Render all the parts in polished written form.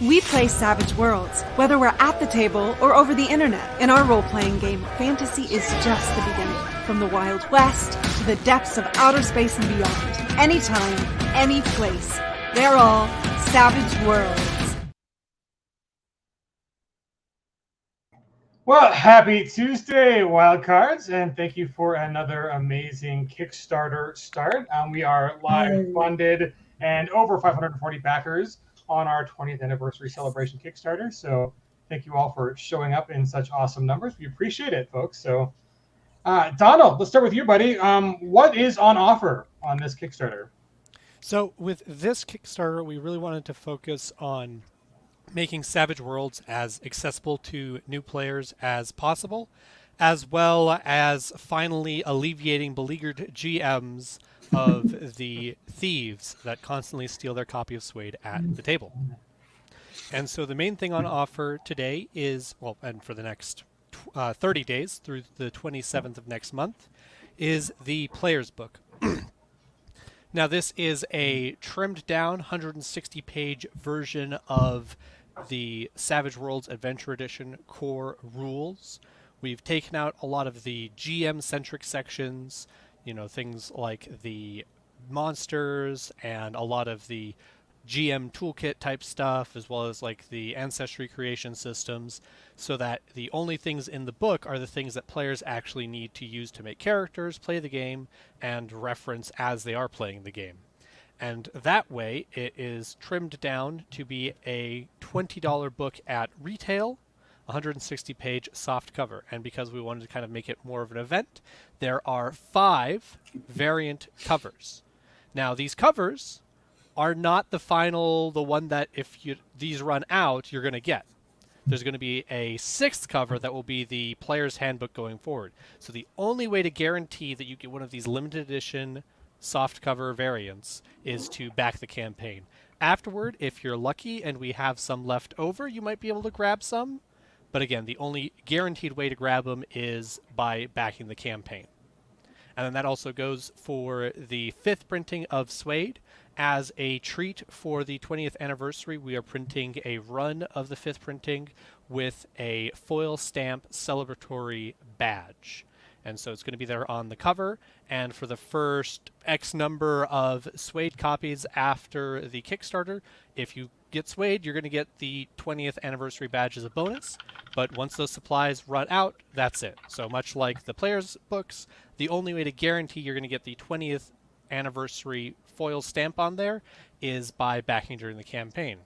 We play Savage Worlds, whether we're at the table or over the internet. In our role-playing game, fantasy is just the beginning. From the Wild West to the depths of outer space and beyond. Anytime, any place. They're all Savage Worlds. Well, happy Tuesday, Wildcards, and thank you for another amazing Kickstarter start. We are live funded and over 540 backers on our 20th anniversary celebration Kickstarter. So thank you all for showing up in such awesome numbers. We appreciate it, folks. So Donald, let's start with you, buddy. What is on offer on this Kickstarter? So with this Kickstarter, we really wanted to focus on making Savage Worlds as accessible to new players as possible, as well as finally alleviating beleaguered GMs of the thieves that constantly steal their copy of SWADE at the table. And so the main thing on offer today is, well, and for the next 30 days through the 27th of next month, is the Player's Book. Now this is a trimmed down 160-page version of the Savage Worlds Adventure Edition core rules. We've taken out a lot of the GM-centric sections, you know, things like the monsters and a lot of the GM toolkit type stuff, as well as like the ancestry creation systems, so that the only things in the book are the things that players actually need to use to make characters, play the game, and reference as they are playing the game. And that way, it is trimmed down to be a $20 book at retail, 160-page soft cover. And because we wanted to kind of make it more of an event, there are 5 variant covers. Now, these covers are not the one that if these run out, you're going to get. There's going to be a 6th cover that will be the player's handbook going forward. So the only way to guarantee that you get one of these limited edition soft cover variants is to back the campaign. Afterward, if you're lucky and we have some left over, you might be able to grab some. But again, the only guaranteed way to grab them is by backing the campaign. And then that also goes for the 5th printing of SWADE. As a treat for the 20th anniversary, we are printing a run of the 5th printing with a foil stamp celebratory badge. And so it's going to be there on the cover. And for the first X number of SWADE copies after the Kickstarter, if you get SWADE, you're going to get the 20th anniversary badge as a bonus. But once those supplies run out, that's it. So much like the player's books, the only way to guarantee you're going to get the 20th anniversary foil stamp on there is by backing during the campaign.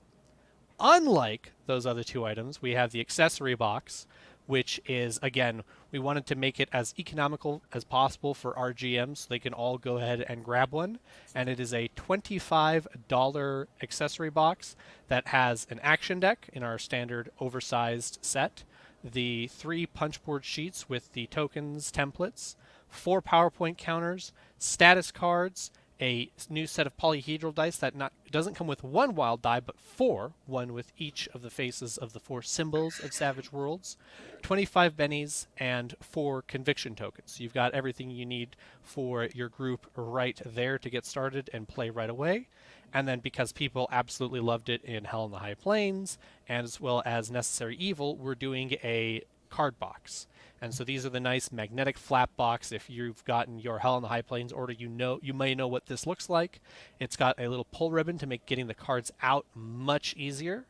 Unlike those other 2 items, we have the accessory box, which is, again, we wanted to make it as economical as possible for our GMs so they can all go ahead and grab one. And it is a $25 accessory box that has an action deck in our standard oversized set, the 3 punchboard sheets with the tokens templates, 4 PowerPoint counters, status cards, a new set of polyhedral dice that doesn't come with 1 wild die, but 4, one with each of the faces of the 4 symbols of Savage Worlds, 25 bennies, and 4 conviction tokens. So you've got everything you need for your group right there to get started and play right away. And then because people absolutely loved it in Hell in the High Plains, and as well as Necessary Evil, we're doing a card box. And so these are the nice magnetic flap box. If you've gotten your Hell in the High Plains order, you may know what this looks like. It's got a little pull ribbon to make getting the cards out much easier.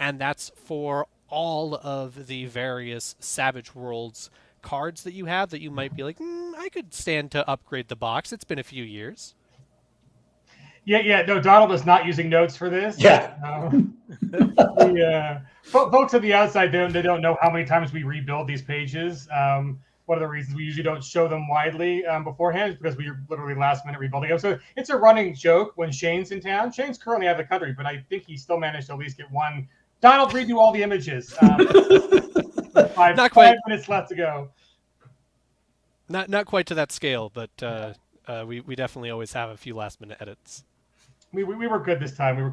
And that's for all of the various Savage Worlds cards that you have that you might be like, I could stand to upgrade the box. It's been a few years. Yeah. No, Donald is not using notes for this. Yeah. Folks at the outside, they don't know how many times we rebuild these pages. One of the reasons we usually don't show them widely beforehand is because we're literally last minute rebuilding them. So it's a running joke when Shane's in town. Shane's currently out of the country, but I think he still managed to at least get one. Donald, redo all the images. Not quite. 5 minutes left to go. Not quite to that scale, but we definitely always have a few last minute edits. We were good this time.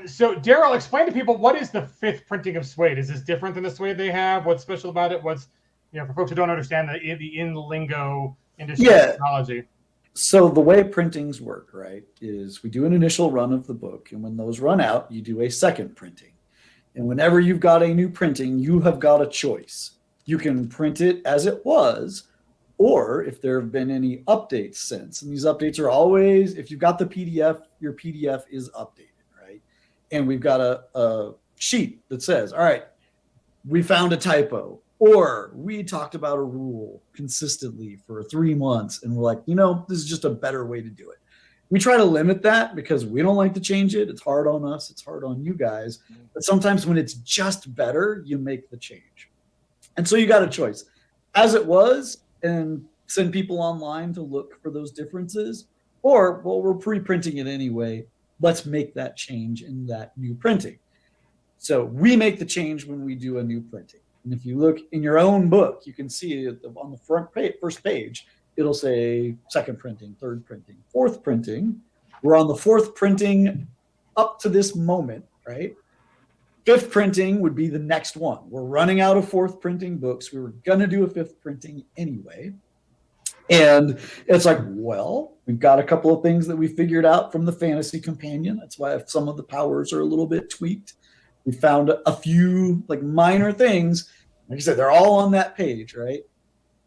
So, Daryl, explain to people, what is the 5th printing of SWADE? Is this different than the SWADE they have? What's special about it? What's, for folks who don't understand the in lingo industry technology? So the way printings work, right, is we do an initial run of the book, and when those run out, you do a second printing. And whenever you've got a new printing, you have got a choice. You can print it as it was, or if there have been any updates since. And these updates are always, if you've got the PDF, your PDF is updated, right? And we've got a sheet that says, all right, we found a typo, or we talked about a rule consistently for 3 months, and we're like, this is just a better way to do it. We try to limit that because we don't like to change it. It's hard on us. It's hard on you guys. But sometimes when it's just better, you make the change. And so you got a choice. As it was, and send people online to look for those differences, or, well, we're pre-printing it anyway. Let's make that change in that new printing. So we make the change when we do a new printing. And if you look in your own book, you can see on the front page, first page, it'll say second printing, third printing, fourth printing. We're on the fourth printing up to this moment, right? Fifth printing would be the next one. We're running out of fourth printing books. We were going to do a fifth printing anyway. And it's like, well, we've got a couple of things that we figured out from the Fantasy Companion. That's why some of the powers are a little bit tweaked. We found a few like minor things. Like I said, they're all on that page, right?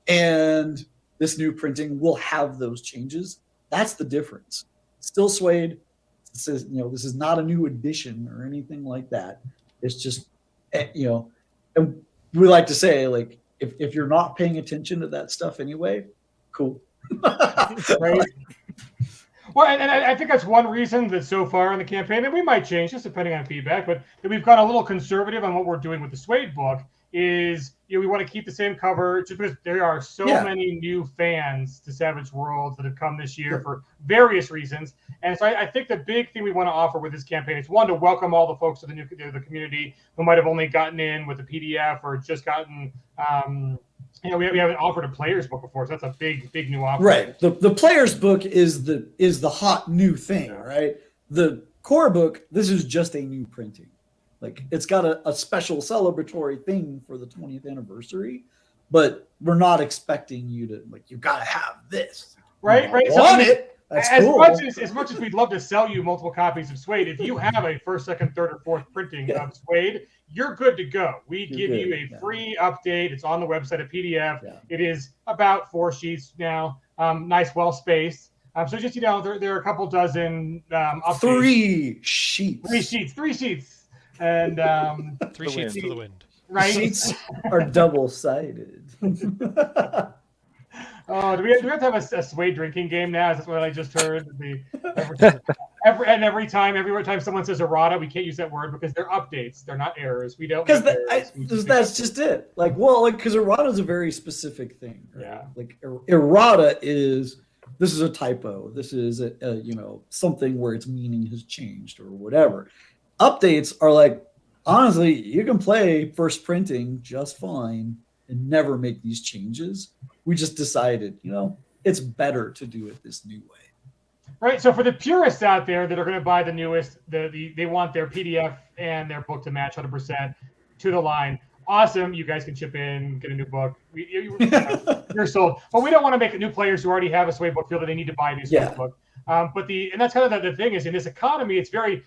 And this new printing will have those changes. That's the difference. Still SWADE. It says, this is not a new edition or anything like that. It's just, and we like to say, like, if you're not paying attention to that stuff anyway, cool. Right. Well, and I think that's one reason that so far in the campaign, and we might change this depending on feedback, but that we've gone a little conservative on what we're doing with the SWADE book is, we want to keep the same cover just because there are so many new fans to Savage Worlds that have come this year for various reasons. And so I think the big thing we want to offer with this campaign is, one, to welcome all the folks to the community who might have only gotten in with a PDF or just gotten we haven't offered a player's book before, so that's a big new offer. Right. The player's book is the hot new thing, right? The core book, this is just a new printing. Like, it's got a special celebratory thing for the 20th anniversary, but we're not expecting you to, like, you got to have this. Right. Want it. That's cool. As much as we'd love to sell you multiple copies of SWADE, if you have a first, second, third, or fourth printing of SWADE, you're good to go. We give you a free update. It's on the website, a PDF. Yeah. It is about 4 sheets now. Nice, well spaced. So just, there are a couple dozen updates. 3 sheets. 3 sheets. And 3 sheets to the wind. Right. Sheets are double-sided. Oh, do we have to have a SWADE drinking game now? Is that what I just heard? Every time someone says errata, we can't use that word because they're updates. They're not errors. We don't. Because that's just it. Because errata is a very specific thing. Right? Yeah. Like errata is, this is a typo. This is something where its meaning has changed or whatever. Updates are like, honestly, you can play first printing just fine and never make these changes. We just decided, it's better to do it this new way. Right. So for the purists out there that are going to buy the newest, they want their PDF and their book to match 100% to the line. Awesome. You guys can chip in, get a new book. You're sold. But we don't want to make new players who already have a SWADE book feel that they need to buy a new SWADE book. And that's kind of the thing is, in this economy, it's very,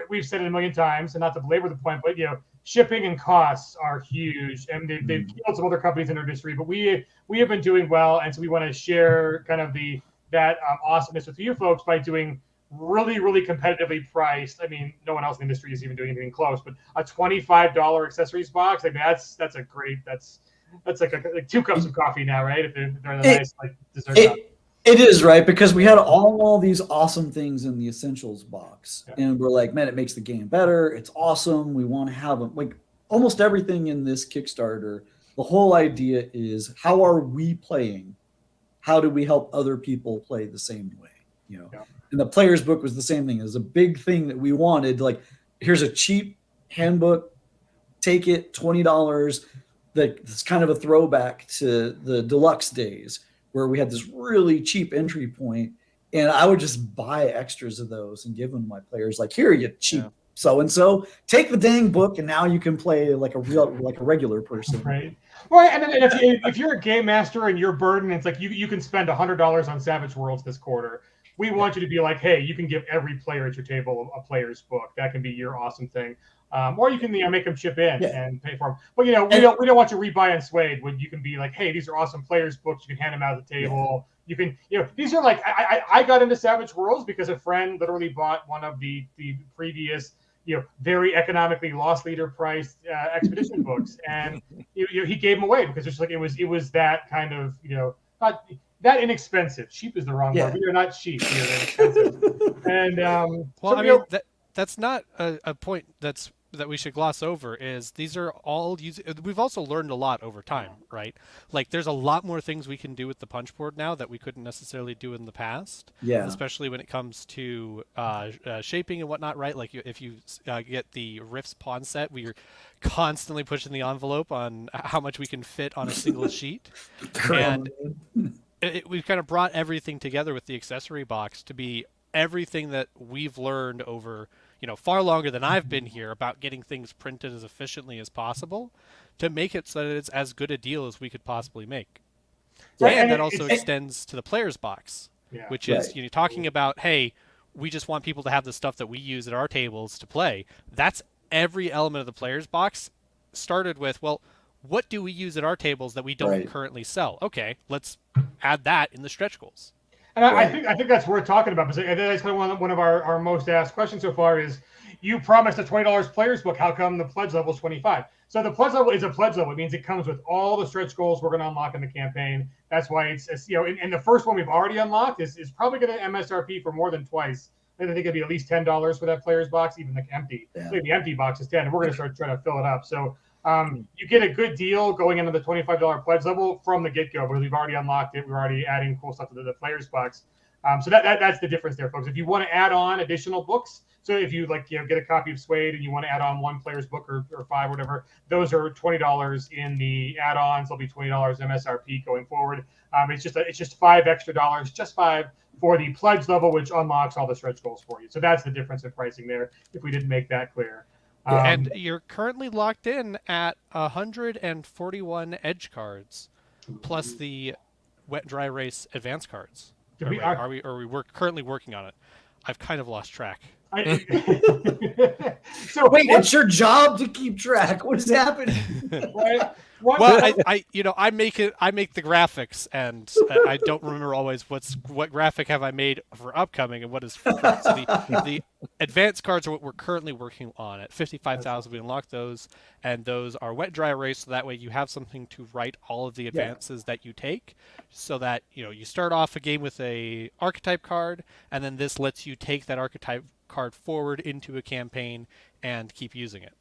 we've said it a million times, and not to belabor the point, but shipping and costs are huge, and they've killed some other companies in our industry. But we have been doing well, and so we want to share kind of that awesomeness with you folks by doing really, really competitively priced. I mean, no one else in the industry is even doing anything close, but a $25 accessories box. I mean, that's like 2 cups of coffee now, right? If they're the nice like dessert cup. It is, right? Because we had all these awesome things in the essentials box. Yeah. And we're like, man, it makes the game better. It's awesome. We want to have them. Like almost everything in this Kickstarter, the whole idea is, how are we playing? How do we help other people play the same way? Yeah. And the player's book was the same thing. It was a big thing that we wanted. Like, here's a cheap handbook. Take it, $20. That's kind of a throwback to the deluxe days, where we had this really cheap entry point, and I would just buy extras of those and give them to my players. Like, here, you cheap so and so. Take the dang book, and now you can play like a regular person. Right. Well, and then if you're a game master and your burden, it's like you can spend $100 on Savage Worlds this quarter. We want you to be like, hey, you can give every player at your table a player's book. That can be your awesome thing. Or you can make them chip in and pay for them. But we don't want you to rebuy on SWADE. When you can be like, hey, these are awesome players' books. You can hand them out at the table. You can these are like I got into Savage Worlds because a friend literally bought one of the previous very economically loss leader priced expedition books, and he gave them away because it's like it was that kind of not that inexpensive. Cheap is the wrong word. We are not cheap. We are inexpensive. And that's not a point that we should gloss over. Is these are all we've also learned a lot over time, right? Like there's a lot more things we can do with the punch board now that we couldn't necessarily do in the past. Yeah. Especially when it comes to shaping and whatnot, right? Like if you get the Rifts pawn set, we're constantly pushing the envelope on how much we can fit on a single sheet. And we've kind of brought everything together with the accessory box to be everything that we've learned over far longer than I've been here about getting things printed as efficiently as possible to make it so that it's as good a deal as we could possibly make. And that also extends to the player's box, which is talking about, hey, we just want people to have the stuff that we use at our tables to play. That's every element of the player's box started with, well, what do we use at our tables that we don't currently sell? Okay, let's add that in the stretch goals. And I think that's worth talking about, because that's kind of one of our most asked questions so far is, you promised a $20 player's book. How come the pledge level is $25? So the pledge level is a pledge level. It means it comes with all the stretch goals we're going to unlock in the campaign. That's why it's and the first one we've already unlocked is probably going to MSRP for more than twice. I think it'd be at least $10 for that player's box, even the empty. Yeah. The empty box is $10, and we're going to start trying to fill it up. So you get a good deal going into the $25 pledge level from the get-go, because we've already unlocked it. We're already adding cool stuff to the player's box. So that's the difference there, folks. If you want to add on additional books, so if you get a copy of SWADE and you want to add on one player's book or five, whatever, those are $20 in the add-ons. They'll be $20 MSRP going forward. It's just $5 extra, just $5 for the pledge level, which unlocks all the stretch goals for you. So that's the difference in pricing there, if we didn't make that clear. And you're currently locked in at 141 edge cards, plus the wet dry erase advance cards. Are we currently working on it? I've kind of lost track. So wait, it's your job to keep track. What is happening? Well, I make the graphics, and I don't remember always what graphic have I made for upcoming and what is for current. So the advanced cards are what we're currently working on. At 55,000, we unlock those, and those are wet dry erase, so that way you have something to write all of the advances that you take, so that you start off a game with a archetype card, and then this lets you take that archetype card forward into a campaign and keep using it.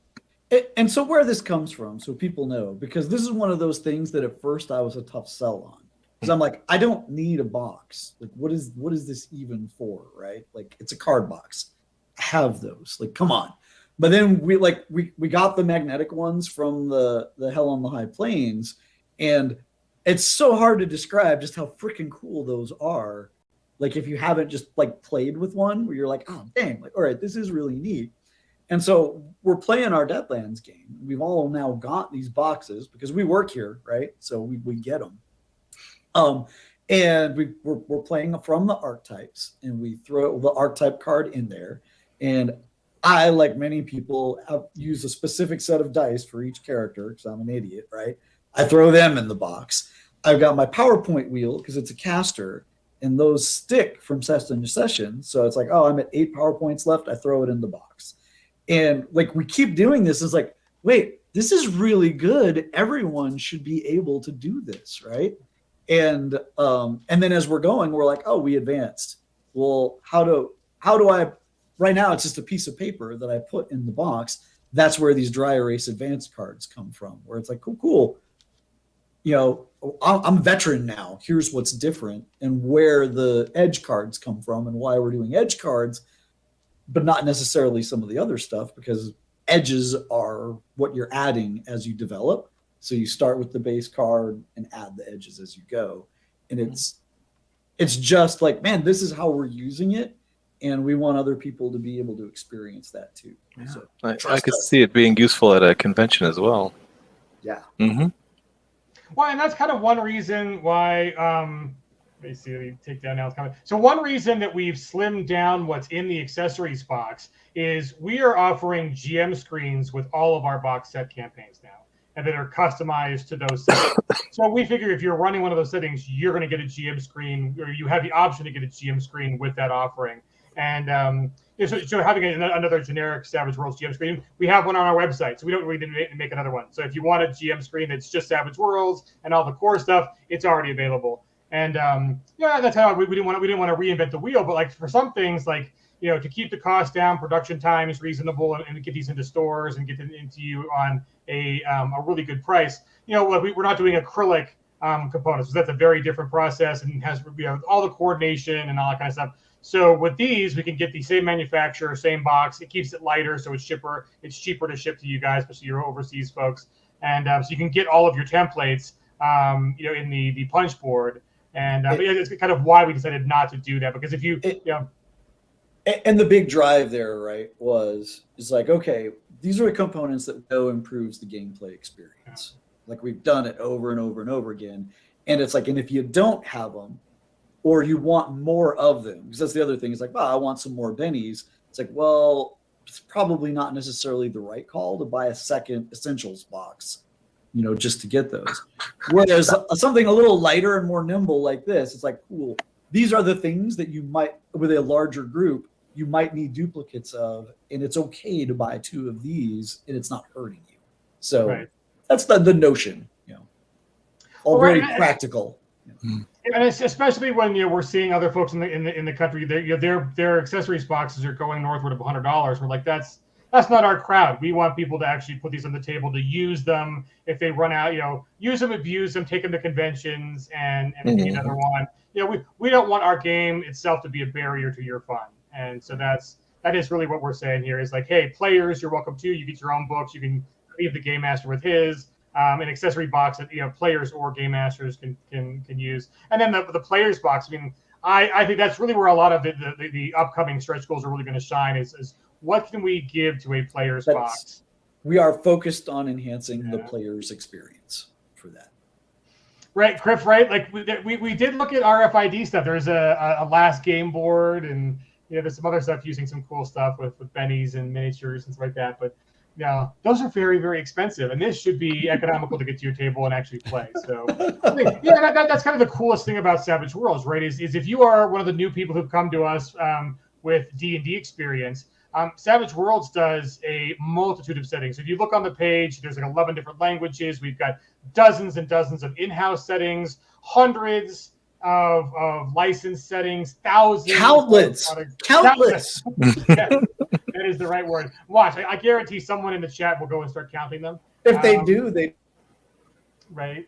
And so where this comes from, so people know, because this is one of those things that at first I was a tough sell on, because I'm like, I don't need a box. Like, what is this even for, right? Like, it's a card box. Have those. Like, come on. But then we got the magnetic ones from the Hell on the High Plains, and it's so hard to describe just how freaking cool those are. Like, if you haven't just played with one, where you're like, oh dang, all right, this is really neat. And so we're playing our Deadlands game. We've all now got these boxes because we work here, right? So we get them. And we're playing from the archetypes, and we throw the archetype card in there. And I, like many people, have used a specific set of dice for each character because I'm an idiot, right? I throw them in the box. I've got my PowerPoint wheel because it's a caster, and those stick from session to session. So it's like, oh, I'm at 8 PowerPoints left. I throw it in the box. And we keep doing this. It's like, wait, this is really good. Everyone should be able to do this, right? And then as we're going, we're like, oh, we advanced. Well, how do I? Right now, it's just a piece of paper that I put in the box. That's where these dry erase advanced cards come from. Where it's like, cool. I'm veteran now. Here's what's different, and where the edge cards come from, and why we're doing edge cards, but not necessarily some of the other stuff, because edges are what you're adding as you develop. So you start with the base card and add the edges as you go. And it's just like, man, this is how we're using it. and we want other people to be able to experience that too. Yeah. So I trust could us. see it being useful at a convention as well. Yeah. Mm-hmm. Well, and that's kind of one reason why. Let me see. Let me take down now. It's coming. So one reason that we've slimmed down what's in the accessories box is we are offering GM screens with all of our box set campaigns now, and that are customized to those settings. So we figure if you're running one of those settings, you're going to get a GM screen, or you have the option to get a GM screen with that offering. And so having another generic Savage Worlds GM screen, we have one on our website, so we don't really need to make another one. So if you want a GM screen that's just Savage Worlds and all the core stuff, it's already available. And that's how we didn't want to reinvent the wheel. But like for some things, like to keep the cost down, production time is reasonable, and get these into stores and get them into you on a really good price. We're not doing acrylic components, so that's a very different process and has all the coordination and all that kind of stuff. So with these, we can get the same manufacturer, same box. It keeps it lighter, so it's cheaper to ship to you guys, especially your overseas folks. And so you can get all of your templates, in the punch board. And it's kind of why we decided not to do that, because if you. And the big drive there, right, is like, okay, these are the components that improves the gameplay experience. Like we've done it over and over and over again. And it's like, and if you don't have them, or you want more of them, because that's the other thing, is like, well, I want some more bennies. It's like, well, it's probably not necessarily the right call to buy a second essentials box, just to get those. Whereas something a little lighter and more nimble like this, it's like, cool. These are the things that you might, with a larger group, you might need duplicates of, and it's okay to buy 2 of these, and it's not hurting you. So right. That's the notion, all very practical. And it's especially when we're seeing other folks in the country, their accessories boxes are going northward of $100. We're like, that's not our crowd. We want people to actually put these on the table, to use them if they run out. Use them, abuse them, take them to conventions, and get another one. We don't want our game itself to be a barrier to your fun, and so that is really what we're saying here. Is like, hey, players, you're welcome to. You get your own books. You can leave the game master with his. An accessory box that players or game masters can use, and then the players box. I mean, I think that's really where a lot of the upcoming stretch goals are really going to shine. Is what can we give to a players box? We are focused on enhancing the player's experience for that. Right, Criff. Right, like we did look at RFID stuff. There's a last game board, and there's some other stuff using some cool stuff with bennies and miniatures and stuff like that, but. Yeah, those are very, very expensive, and this should be economical to get to your table and actually play. So, that's kind of the coolest thing about Savage Worlds, right? Is if you are one of the new people who've come to us with D&D experience, Savage Worlds does a multitude of settings. If you look on the page, there's like 11 different languages. We've got dozens and dozens of in-house settings, hundreds of licensed settings, thousands. Countless. That is the right word. Watch, I guarantee someone in the chat will go and start counting them. If they do, they right.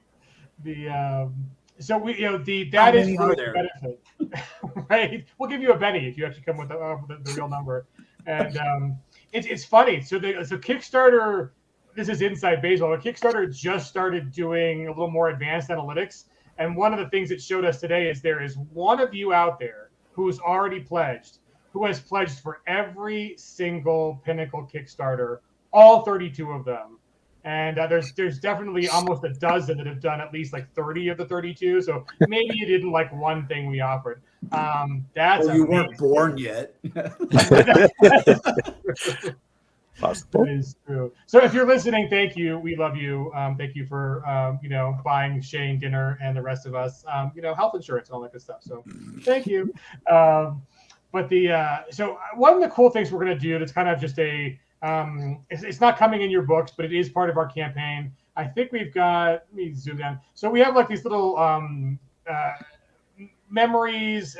So we that is really the benefit, right? We'll give you a Benny if you actually come with the real number, and it's funny. So Kickstarter. This is inside baseball. But Kickstarter just started doing a little more advanced analytics, and one of the things it showed us today is there is one of you out there who's already pledged. Who has pledged for every single Pinnacle Kickstarter, all 32 of them. And there's definitely almost a dozen that have done at least like 30 of the 32. So maybe you didn't like one thing we offered. That's you weren't born yet. Possible. That is true. So if you're listening, thank you. We love you. Thank you for buying Shane dinner and the rest of us health insurance and all that good stuff. So thank you. But so one of the cool things we're going to do that's kind of just it's not coming in your books, but it is part of our campaign. I think we've got, let me zoom down. So we have like these little memories,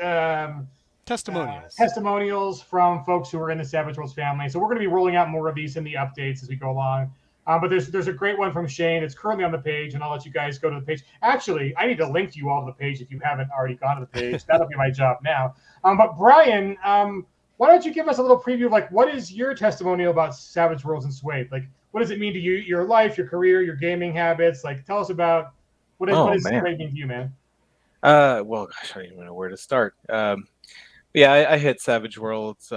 testimonials from folks who are in the Savage Worlds family. So we're going to be rolling out more of these in the updates as we go along. But there's a great one from Shane. It's currently on the page, and I'll let you guys go to the page. Actually, I need to link you all to the page if you haven't already gone to the page. That'll be my job now. But Brian, why don't you give us a little preview of like what is your testimonial about Savage Worlds and SWADE? Like, what does it mean to you, your life, your career, your gaming habits? Like, tell us about what is SWADE mean to you, man? Well, gosh, I don't even know where to start. Yeah, I hit Savage Worlds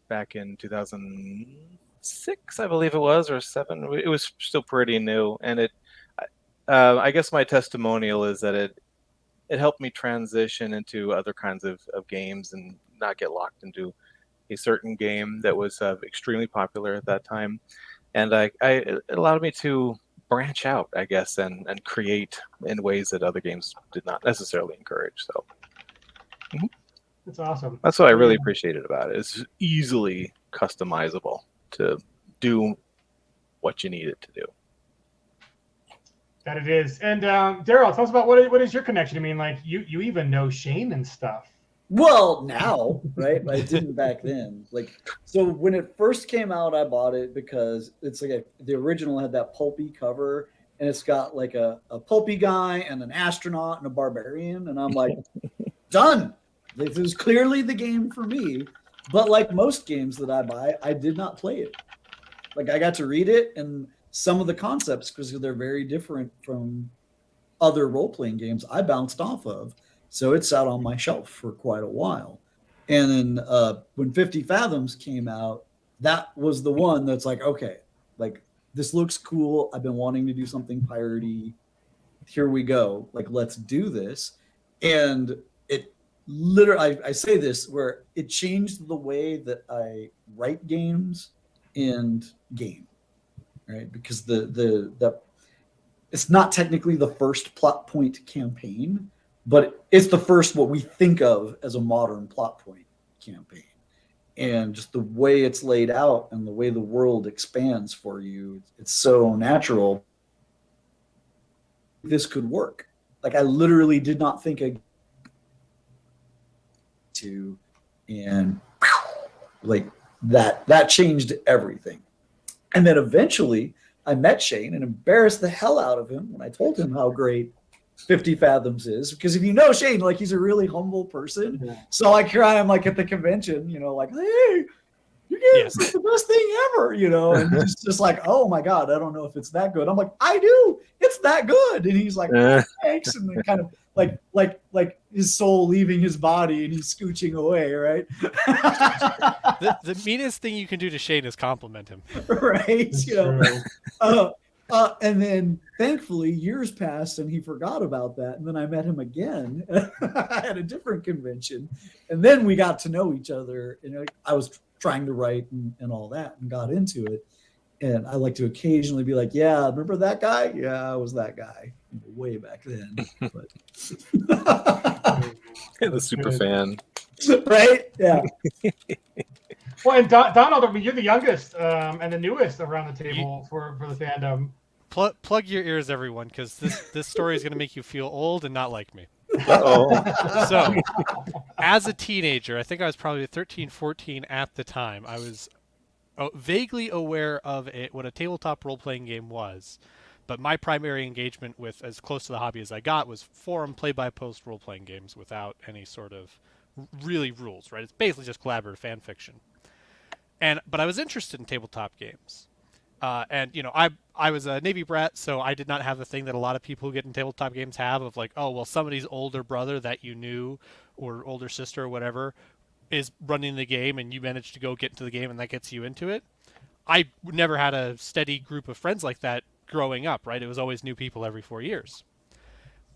back in 2006, I believe it was, or seven. It was still pretty new, and I guess my testimonial is that it helped me transition into other kinds of games and not get locked into a certain game that was extremely popular at that time. And it allowed me to branch out, I guess, and create in ways that other games did not necessarily encourage. So That's awesome. that's what I really appreciated about it. It's easily customizable to do what you need it to do. That it is. And Daryl, tell us about what is your connection? I mean, like you even know Shane and stuff. Well, now, right? I didn't back then. Like, so when it first came out, I bought it because it's like the original had that pulpy cover, and it's got like a pulpy guy and an astronaut and a barbarian, and I'm like, done. This is clearly the game for me. But like most games that I buy, I did not play it. Like, I got to read it, and some of the concepts, because they're very different from other role-playing games, I bounced off of. So it sat on my shelf for quite a while. And then when 50 Fathoms came out, that was the one that's like, okay, like, this looks cool. I've been wanting to do something piratey. Here we go. Like, let's do this. And it literally, I say this, where it changed the way that I write games and game, right? Because the it's not technically the first plot point campaign, but it's the first what we think of as a modern plot point campaign. And just the way it's laid out and the way the world expands for you, it's so natural. This could work. Like, I literally did not think and like that changed everything. And then eventually I met Shane and embarrassed the hell out of him when I told him how great 50 Fathoms is, because if you know Shane, like, he's a really humble person. Yeah. So like, here I am, like, at the convention, you know, like, hey, your game is like the best thing ever, you know, and he's just like, oh my God, I don't know if it's that good. I'm like, I do, it's that good. And he's like, thanks, and then kind of like his soul leaving his body and he's scooching away, right? The meanest thing you can do to Shane is compliment him. Right. That's, you know. And then thankfully years passed and he forgot about that. And then I met him again at a different convention. And then we got to know each other. And I was trying to write and all that and got into it. And I like to occasionally be like, yeah, remember that guy? Yeah, I was that guy way back then. But the super fan. Right? Yeah. Well, and Donald, I mean, you're the youngest and the newest around the table for the fandom. Plug your ears, everyone, because this story is going to make you feel old and not like me. Uh-oh. So, as a teenager, I think I was probably 13, 14 at the time, I was vaguely aware of what a tabletop role-playing game was. But my primary engagement with as close to the hobby as I got was forum play-by-post role-playing games without any sort of really rules, right? It's basically just collaborative fan fiction. But I was interested in tabletop games. And, you know, I was a Navy brat, so I did not have the thing that a lot of people who get in tabletop games have of like, oh, well, somebody's older brother that you knew or older sister or whatever is running the game and you managed to go get into the game and that gets you into it. I never had a steady group of friends like that growing up, right? It was always new people every 4 years.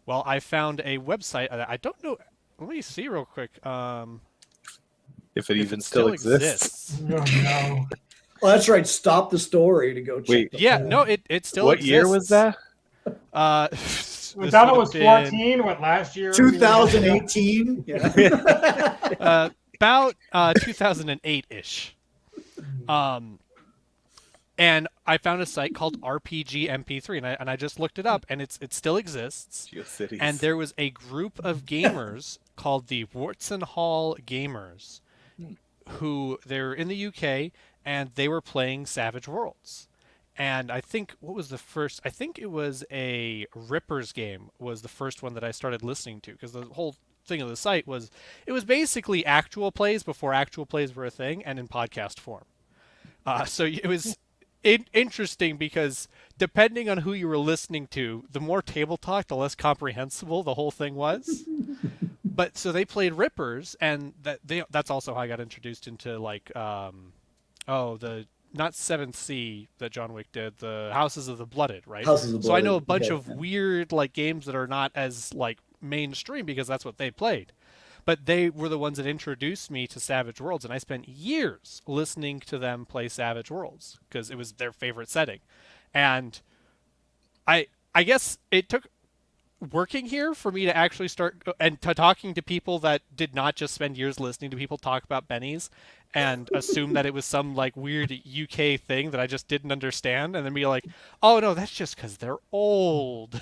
Well, I found a website. I don't know. Let me see real quick. If it even still exists. Oh, no. Well, that's right. Stop the story to go check. Wait. Yeah, no, it still what exists. Year was that? When Donald was 14, what, last year? 2018? Yeah. About 2008-ish. And I found a site called RPG MP3, and I just looked it up, and it still exists. GeoCities. And there was a group of gamers called the Wharton Hall Gamers, who they're in the UK, and they were playing Savage Worlds. And I think what was the first? I think it was a Rippers game was the first one that I started listening to, because the whole thing of the site was it was basically actual plays before actual plays were a thing, and in podcast form. So it was interesting because depending on who you were listening to, the more table talk, the less comprehensible the whole thing was. but so they played Rippers, and that's also how I got introduced into like the not 7th Sea that John Wick did, the Houses of the Blooded, right? Houses of So I know a Blooded, bunch okay, of yeah. weird like games that are not as like mainstream because that's what they played. But they were the ones that introduced me to Savage Worlds, and I spent years listening to them play Savage Worlds because it was their favorite setting. And I guess it took working here for me to actually start and talking to people that did not just spend years listening to people talk about bennies and assume that it was some like weird UK thing that I just didn't understand, and then be like, oh no, that's just because they're old.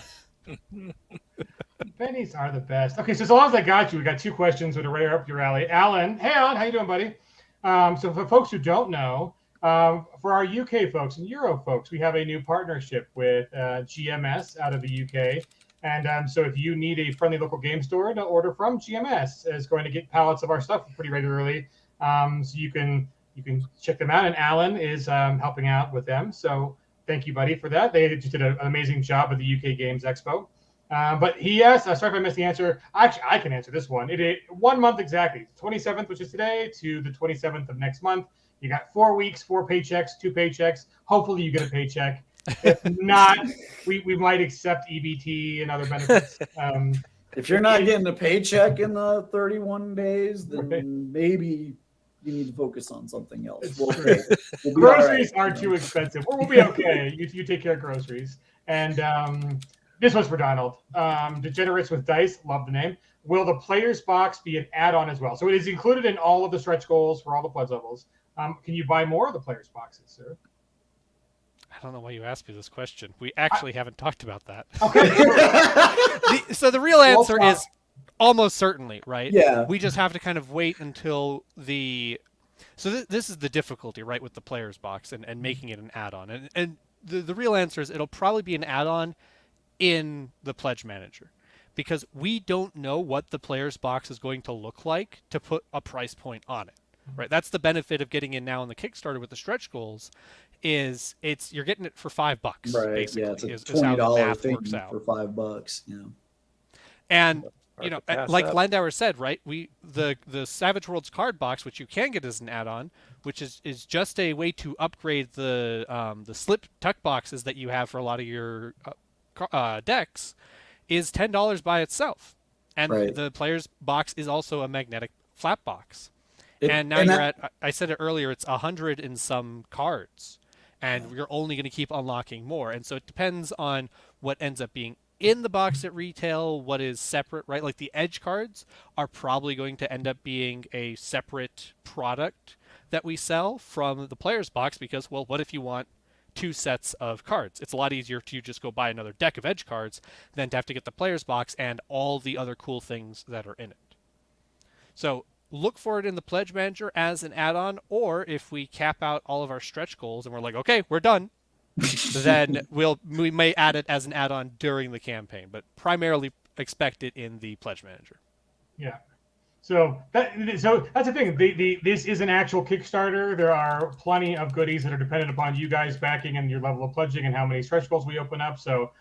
Bennies are the best. Okay, so as long as I got you, we got 2 questions that are right up your alley. Alan, hey Alan, how you doing, buddy? So for folks who don't know, for our UK folks and Euro folks, we have a new partnership with GMS out of the UK. And so if you need a friendly local game store to order from, GMS is going to get pallets of our stuff pretty regularly. So you can check them out. And Alan is helping out with them. So thank you, buddy, for that. They just did an amazing job at the UK Games Expo. But he asked, sorry if I missed the answer. Actually, I can answer this one. It is 1 month exactly, 27th, which is today, to the 27th of next month. You got 4 weeks, 4 paychecks, 2 paychecks. Hopefully you get a paycheck. If not, we might accept EBT and other benefits. If you're not getting a paycheck in the 31 days, then maybe you need to focus on something else. We'll be groceries are too expensive. We'll be okay. You take care of groceries. And this one's for Donald. Degenerates with Dice, love the name. Will the player's box be an add-on as well? So it is included in all of the stretch goals for all the pledge levels. Can you buy more of the player's boxes, sir? I don't know why you asked me this question. We actually haven't talked about that. Okay. So the real answer is almost certainly, right? Yeah. We just have to kind of wait until the... So this is the difficulty, right, with the player's box and making it an add-on. And the real answer is it'll probably be an add-on in the Pledge Manager, because we don't know what the player's box is going to look like to put a price point on it, right? That's the benefit of getting in now in the Kickstarter with the stretch goals, is you're getting it for $5, right. basically. Yeah, it's a $20 thing works out for $5. Yeah. And like Landauer said, right? The Savage Worlds card box, which you can get as an add-on, which is just a way to upgrade the slip tuck boxes that you have for a lot of your decks, is $10 by itself, and the player's box is also a magnetic flap box. And now you're at, I said it earlier, it's 100 and some cards, and you're only going to keep unlocking more. And so it depends on what ends up being in the box at retail, what is separate, right? Like the edge cards are probably going to end up being a separate product that we sell from the player's box, because, well, what if you want 2 sets of cards? It's a lot easier to just go buy another deck of edge cards than to have to get the player's box and all the other cool things that are in it. So look for it in the Pledge Manager as an add-on, or if we cap out all of our stretch goals and we're like, okay, we're done, then we may add it as an add-on during the campaign, but primarily expect it in the Pledge Manager. Yeah. So that's the thing. This is an actual Kickstarter. There are plenty of goodies that are dependent upon you guys backing and your level of pledging and how many stretch goals we open up. So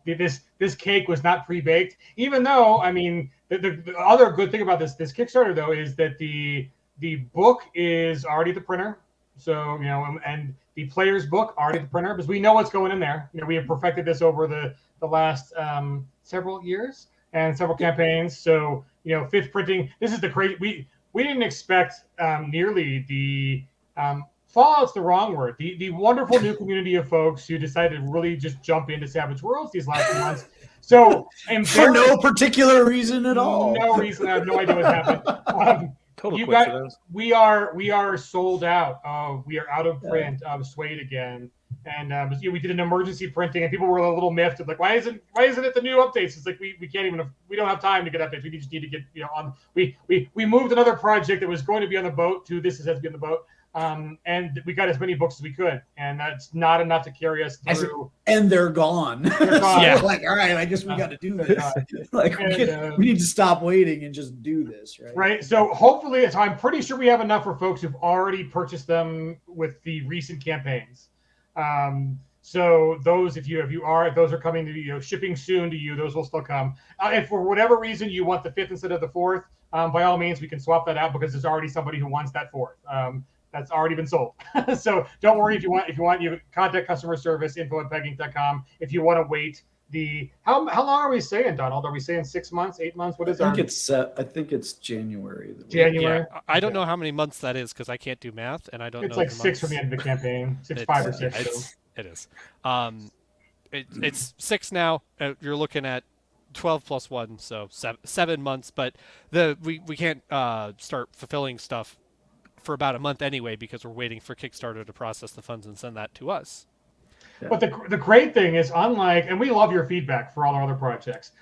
this cake was not pre-baked, even though, I mean, the other good thing about this Kickstarter though is that the book is already at the printer. So, you know, and the player's book already at the printer, because we know what's going in there. You know, we have perfected this over the last several years and several campaigns. So, you know, 5th printing. This is the crazy. We didn't expect nearly the fallout's the wrong word. The wonderful new community of folks who decided to really just jump into Savage Worlds these last few months. So, for no particular reason at all. No reason. I have no idea what happened. Total coincidence. We are sold out. We are out of print of SWADE again, and we did an emergency printing, and people were a little miffed. Like, why isn't it the new updates? It's like we can't even. We don't have time to get updates. We just need to get on. We moved another project that was going to be on the boat to this has to be on the boat. And we got as many books as we could, and that's not enough to carry us through. And they're gone. They're gone. Yeah. Like, all right, I guess we got to do this. We need to stop waiting and just do this, right? Right. So hopefully, I'm pretty sure we have enough for folks who've already purchased them with the recent campaigns. So those, if you those are coming to you, shipping soon to you. Those will still come. If for whatever reason you want the 5th instead of the 4th, by all means we can swap that out because there's already somebody who wants that 4th. That's already been sold. So don't worry if you want you contact customer service info@pegging.com if you want to wait. How long are we saying, Donald? Are we saying 6 months, 8 months? What is I think it's January. January. Yeah, I don't know how many months that is because I can't do math, and I don't know. It's like the 6 from months. the end of the campaign. 5 or 6. It is. It's 6 now. You're looking at 12 plus 1, so 7 months. But we can't start fulfilling stuff for about a month anyway because we're waiting for Kickstarter to process the funds and send that to us. Yeah. But the great thing is, and we love your feedback for all our other projects.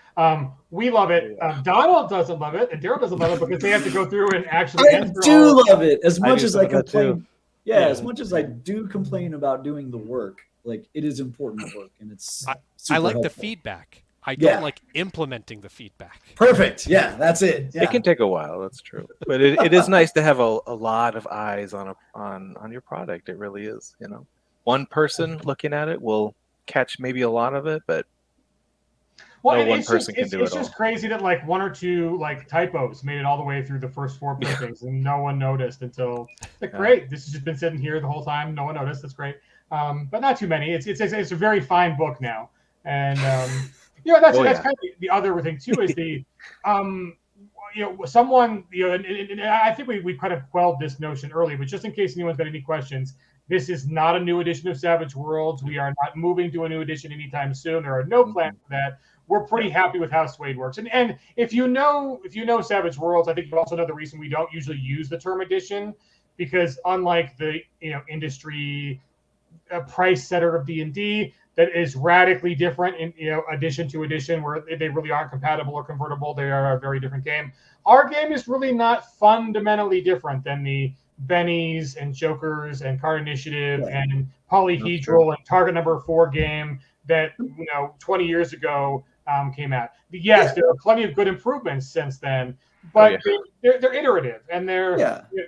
We love it. Donald doesn't love it, and Daryl doesn't love it because they have to go through and actually I do love it as much as I complain. Yeah, as much as I do complain about doing the work, like it is important work, and it's. I like helpful. the feedback. I don't like implementing the feedback. Perfect. Yeah, that's it. Yeah. It can take a while. That's true, but it is nice to have a lot of eyes on your product. It really is. You know, one person looking at it will catch maybe a lot of it, but no one person can do it all. It's just crazy that like 1 or 2 like typos made it all the way through the first 4 printings and no one noticed until great. This has just been sitting here the whole time. No one noticed. That's great. But not too many. It's a very fine book now, and that's kind of the other thing too is the someone and I think we kind of quelled this notion early, but just in case anyone's got any questions. This is not a new edition of Savage Worlds. We are not moving to a new edition anytime soon. There are no plans for that. We're pretty happy with how SWADE works. And if you know Savage Worlds, I think you also know the reason we don't usually use the term edition, because unlike the industry price setter of D&D that is radically different in edition to edition, where they really aren't compatible or convertible. They are a very different game. Our game is really not fundamentally different than the Bennies and Jokers and Card Initiative and Polyhedral and Target Number 4 game that 20 years ago came out. Yes, there are plenty of good improvements since then, but they're iterative and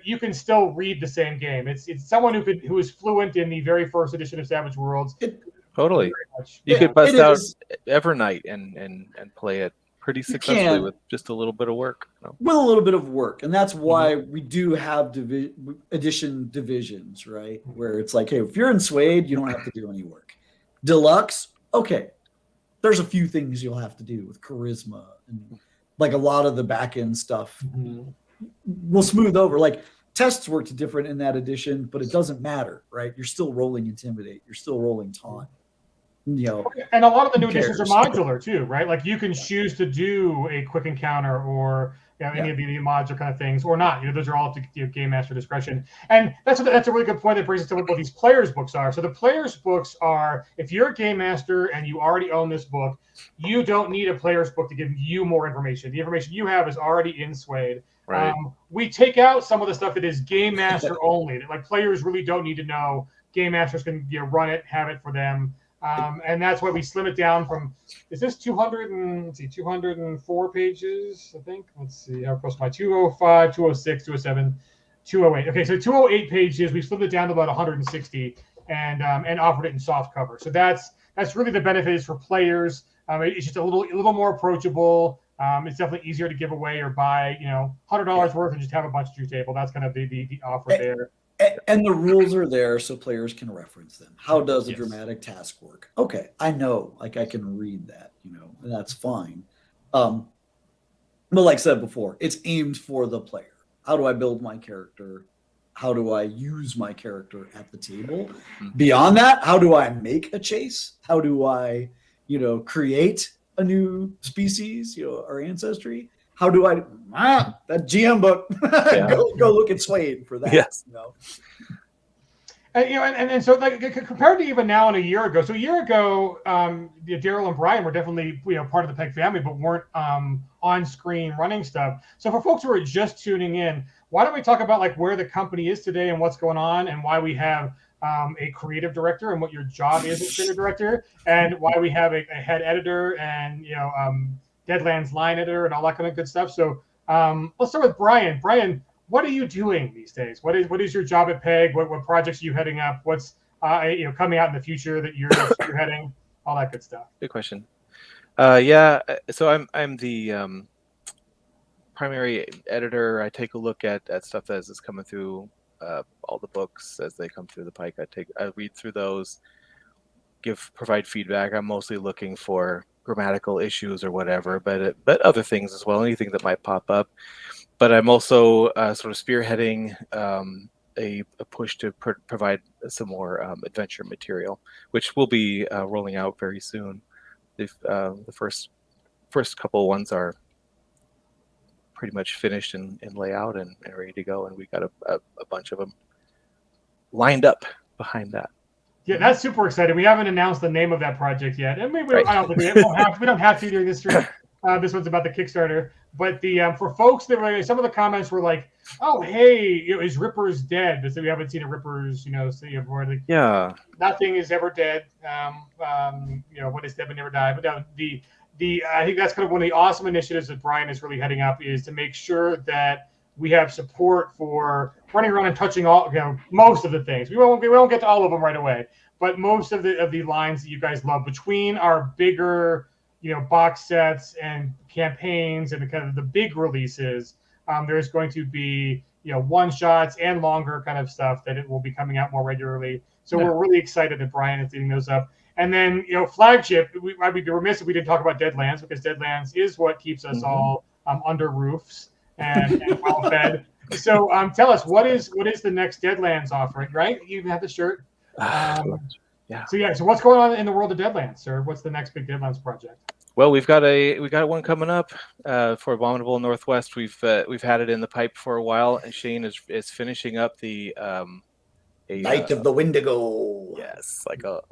you can still read the same game. It's someone who is fluent in the very first edition of Savage Worlds. Totally, you could bust out Evernight and play it pretty successfully with just a little bit of work. With a little bit of work. And that's why we do have edition divisions, right? Where it's like, hey, if you're in SWADE, you don't have to do any work. Deluxe, okay. There's a few things you'll have to do with charisma and like a lot of the back end stuff. We'll smooth over. Like tests worked different in that edition, but it doesn't matter, right? You're still rolling Intimidate. You're still rolling Taunt. And a lot of the new editions are modular too, right? Like you can choose to do a quick encounter or any of the mods or kind of things, or not. Those are all up to game master discretion. And that's a really good point that brings us to what these players' books are. So the players' books are, if you're a game master and you already own this book, you don't need a player's book to give you more information. The information you have is already in SWADE. Right. We take out some of the stuff that is game master only. That like players really don't need to know. Game masters can run it, have it for them. And that's why we slim it down from, is this 204 pages, I think? Let's see, how close am I? 205, 206, 207, 208. Okay, so 208 pages, we slimmed it down to about 160 and offered it in soft cover. So that's really the benefit is for players. It's just a little more approachable. It's definitely easier to give away or buy, $100 worth and just have a bunch to your table. That's kind of the offer there. And the rules are there so players can reference them. How does a dramatic task work? Okay, I know, like I can read that, and that's fine. But like I said before, it's aimed for the player. How do I build my character? How do I use my character at the table? Beyond that, how do I make a chase? How do I, create a new species, or ancestry? How do I that GM book? go look at SWADE for that. Yes. And so like compared to even now and a year ago. So a year ago, Daryl and Brian were definitely part of the Peg family, but weren't on screen running stuff. So for folks who are just tuning in, why don't we talk about like where the company is today and what's going on, and why we have a creative director and what your job is as creative director, and why we have a head editor and Deadlands line editor and all that kind of good stuff. So let's start with Brian. Brian, what are you doing these days? What is your job at Peg? What projects are you heading up? What's coming out in the future that you're spearheading, all that good stuff? Good question. Yeah, so I'm the primary editor. I take a look at stuff as it's coming through, all the books as they come through the pike. I read through those, provide feedback. I'm mostly looking for grammatical issues or whatever, but other things as well, anything that might pop up. But I'm also sort of spearheading a push to provide some more adventure material, which will be rolling out very soon. The first couple ones are pretty much finished in layout and ready to go, and we got a bunch of them lined up behind that. Yeah, that's super exciting. We haven't announced the name of that project yet, and maybe Right. I don't think we don't have to during this stream. This one's about the Kickstarter, but for folks that were, some of the comments were like, "Oh, hey, is Rippers dead?" But so we haven't seen a Rippers, Yeah. nothing is ever dead. What is dead but never die. But no, I think that's kind of one of the awesome initiatives that Brian is really heading up, is to make sure that we have support for running around and touching all, most of the things. We won't get to all of them right away, but most of the lines that you guys love, between our bigger, box sets and campaigns and the kind of the big releases, there's going to be, one shots and longer kind of stuff that it will be coming out more regularly. So we're really excited that Brian is getting those up. And then, flagship, I'd be remiss if we didn't talk about Deadlands, because Deadlands is what keeps us all under roofs and well fed. So tell us, what is the next Deadlands offering, right? You even have the shirt. Yeah. So what's going on in the world of Deadlands, sir? What's the next big Deadlands project? Well, we got one coming up for Abominable Northwest. We've had it in the pipe for a while, and Shane is finishing up the Night of the Wendigo. Yes, like a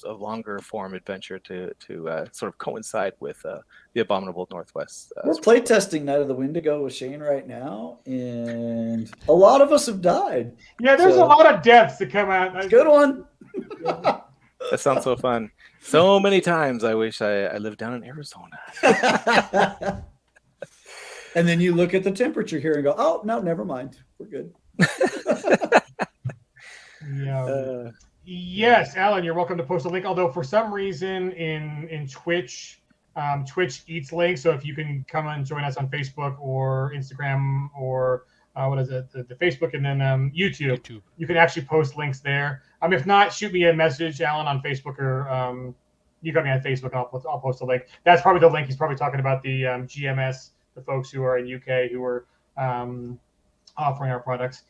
longer form adventure to sort of coincide with the Abominable Northwest. We're playtesting Night of the Wendigo with Shane right now, and a lot of us have died. Yeah, there's a lot of deaths that come out. It's a good one. That sounds so fun. So many times I wish I lived down in Arizona. And then you look at the temperature here and go, "Oh no, never mind. We're good." Yeah. Yes, Alan, you're welcome to post a link. Although for some reason in Twitch, Twitch eats links. So if you can come and join us on Facebook or Instagram or the Facebook, and then YouTube, you can actually post links there. If not, shoot me a message, Alan, on Facebook, or you got me on Facebook, and I'll post a link. That's probably the link he's probably talking about, the GMS, the folks who are in UK who are offering our products.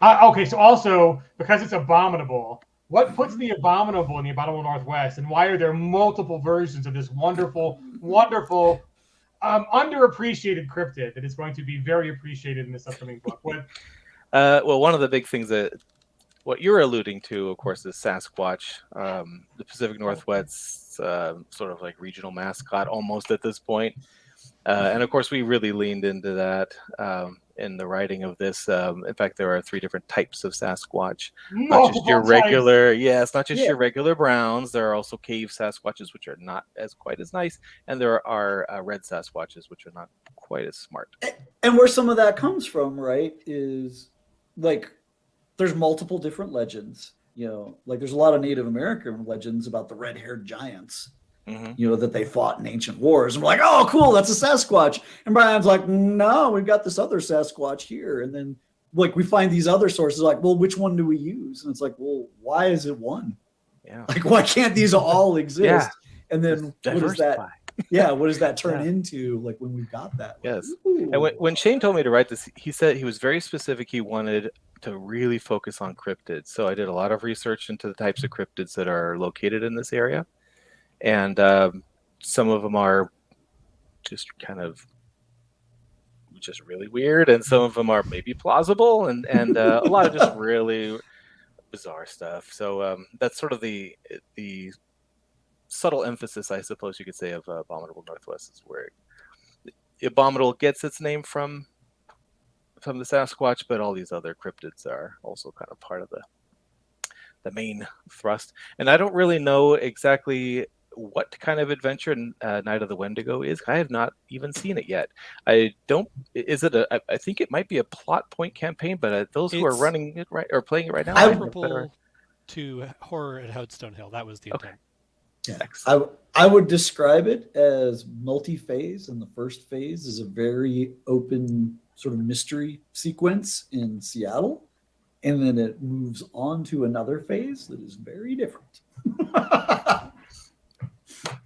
Okay, so also, because it's Abominable, what puts the Abominable in the Abominable Northwest, and why are there multiple versions of this wonderful, wonderful, underappreciated cryptid that is going to be very appreciated in this upcoming book? Well, one of the big things that what you're alluding to, of course, is Sasquatch, the Pacific Northwest's sort of like regional mascot almost at this point. And of course, we really leaned into that in the writing of this. In fact, there are 3 different types of Sasquatch. Not just your regular, not just your regular browns. There are also cave Sasquatches, which are not quite as nice, and there are red Sasquatches, which are not quite as smart. And where some of that comes from, right, is like there's multiple different legends. Like there's a lot of Native American legends about the red-haired giants. That they fought in ancient wars. And we're like, "Oh, cool, that's a Sasquatch." And Brian's like, "No, we've got this other Sasquatch here." And then like we find these other sources, like, "Well, which one do we use?" And it's like, "Well, why is it one? Yeah. Like, why can't these all exist?" Yeah. And then what does that? Yeah, what does that turn into? Like when we've got that? Yes. Ooh. And when Shane told me to write this, he said he was very specific. He wanted to really focus on cryptids. So I did a lot of research into the types of cryptids that are located in this area. And some of them are just kind of just really weird, and some of them are maybe plausible, and a lot of just really bizarre stuff. So that's sort of the subtle emphasis, I suppose you could say, of Abominable Northwest, is where Abominable gets its name from the Sasquatch, but all these other cryptids are also kind of part of the main thrust. And I don't really know exactly what kind of adventure Night of the Wendigo is. I have not even seen it yet. I don't. Is it a? I think it might be a plot point campaign, but those who are It's running it right or playing it right now, might have better. comparable to Horror at Headstone Hill. That was the intent. Yeah. I would describe it as multi-phase, and the first phase is a very open sort of mystery sequence in Seattle, and then it moves on to another phase that is very different.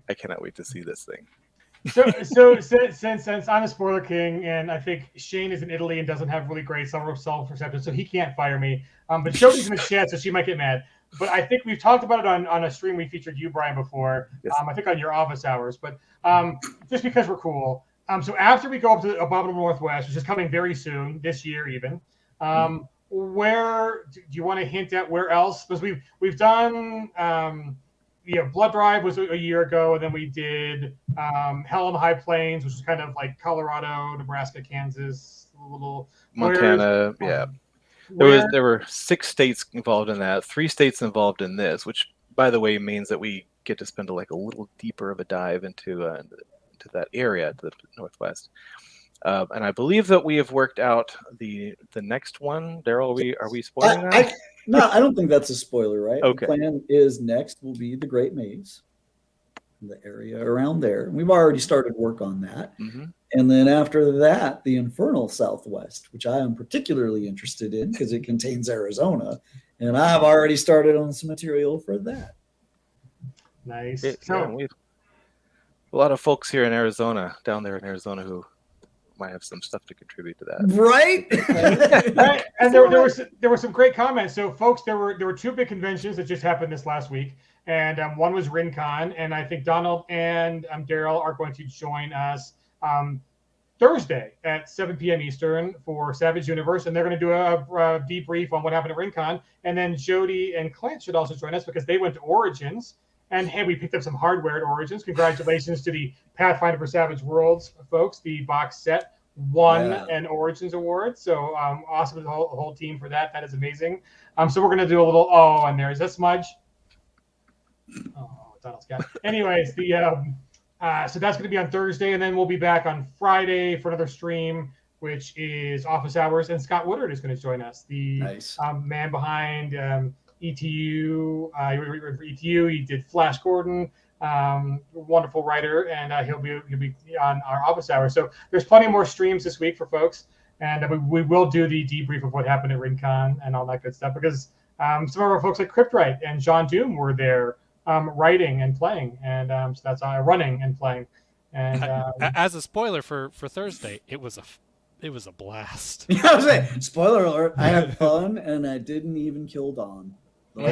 I cannot wait to see this thing. So since I'm a spoiler king, and I think Shane is in Italy and doesn't have really great self-perception, so he can't fire me. But Jody's in the chat, so she might get mad. But I think we've talked about it on a stream we featured you, Brian, before. Yes. I think on your office hours. But just because we're cool. So after we go up to the Abominable Northwest, which is coming very soon, this year even, where do you want to hint at where else? Because we've done Blood Drive was a year ago, and then we did Hell on the High Plains, which is kind of like Colorado, Nebraska, Kansas, a little Montana. Yeah. There were 6 states involved in that, 3 states involved in this, which, by the way, means that we get to spend a little deeper of a dive into that area to the northwest. And I believe that we have worked out the next one. Daryl, are we spoiling that? No, I don't think that's a spoiler, right? Okay. The plan is next will be the Great Maze, the area around there. We've already started work on that. Mm-hmm. And then after that, the Infernal Southwest, which I am particularly interested in because it contains Arizona. And I've already started on some material for that. Nice. We have a lot of folks here in Arizona, down there in Arizona, who might have some stuff to contribute to that. Right? Right. And there were some great comments. So, folks, there were 2 big conventions that just happened this last week. And one was RinCon. And I think Donald and Daryl are going to join us Thursday at 7 p.m. Eastern for Savage Universe, and they're going to do a debrief on what happened at RinCon. And then Jody and Clint should also join us because they went to Origins, and hey, we picked up some hardware at Origins. Congratulations to the Pathfinder for Savage Worlds folks. The box set won an Origins award, so awesome to the whole team for that. That is amazing. So we're going to do a little and there is that smudge. Oh, Donald's got it. Anyways, so that's going to be on Thursday, and then we'll be back on Friday for another stream, which is office hours. And Scott Woodard is going to join us, the man behind ETU. For ETU, he did Flash Gordon, wonderful writer, and he'll be on our office hours. So there's plenty more streams this week for folks, and we will do the debrief of what happened at RinCon and all that good stuff because some of our folks like Cryptwright and John Doom were there. Writing and playing, and so that's running and playing. And as a spoiler for Thursday, it was a blast. Yeah, I was saying, spoiler alert! I had fun, and I didn't even kill Don. I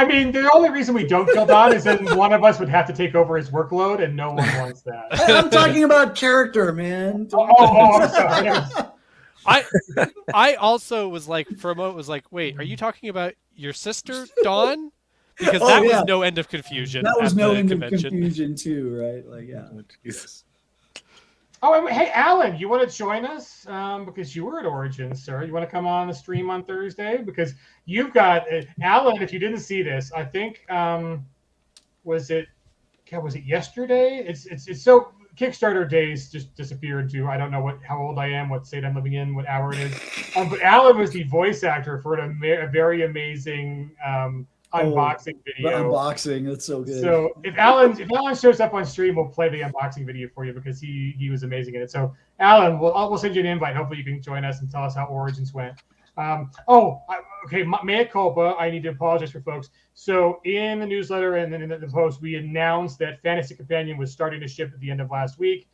mean, the only reason we don't kill Don is then one of us would have to take over his workload, and no one wants that. I'm talking about character, man. I'm sorry. I also was like, for a moment, was like, wait, are you talking about your sister, Dawn? Because that was no end of confusion. That was no end of confusion too, right? Like, yeah. Jesus. Oh, and hey, Alan, you want to join us? Because you were at Origins, sir. You want to come on the stream on Thursday? Because you've got Alan. If you didn't see this, I think was it yesterday? It's so. Kickstarter days just disappeared to I don't know how old I am, what state I'm living in, what hour it is. But Alan was the voice actor for a very amazing unboxing video. Unboxing, that's so good. So if Alan shows up on stream, we'll play the unboxing video for you because he was amazing in it. So Alan, we'll send you an invite. Hopefully you can join us and tell us how Origins went. Okay, mea culpa. I need to apologize for folks. So in the newsletter and then in the post, we announced that Fantasy Companion was starting to ship at the end of last week.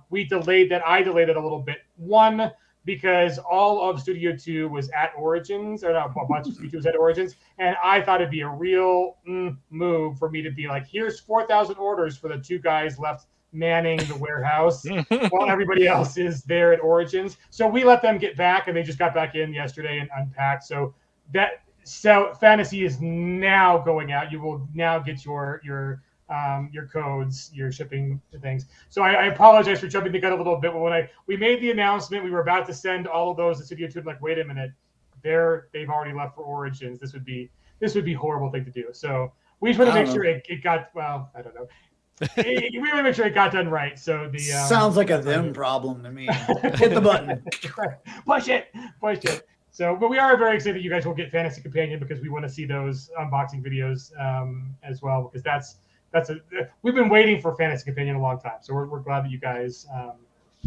We delayed that. I delayed it a little bit. One, because all of Studio 2 was at Origins, or not, a bunch of Studio 2 was at Origins, and I thought it'd be a real move for me to be like, here's 4,000 orders for the 2 guys left manning the warehouse while everybody else is there at Origins. So we let them get back, and they just got back in yesterday and unpacked. So Fantasy is now going out. You will now get your codes, your shipping things. So I apologize for jumping the gun a little bit, but when we made the announcement, we were about to send all of those to Studio 2. I'm like, wait a minute, they've already left for Origins. This would be a horrible thing to do. So We just want to I make don't sure it got, well, I don't know. We want to make sure it got done right. So the Sounds like a them problem to me. Hit the button. push it. So, but we are very excited that you guys will get Fantasy Companion because we want to see those unboxing videos as well, because we've been waiting for Fantasy Companion a long time. So we're glad that you guys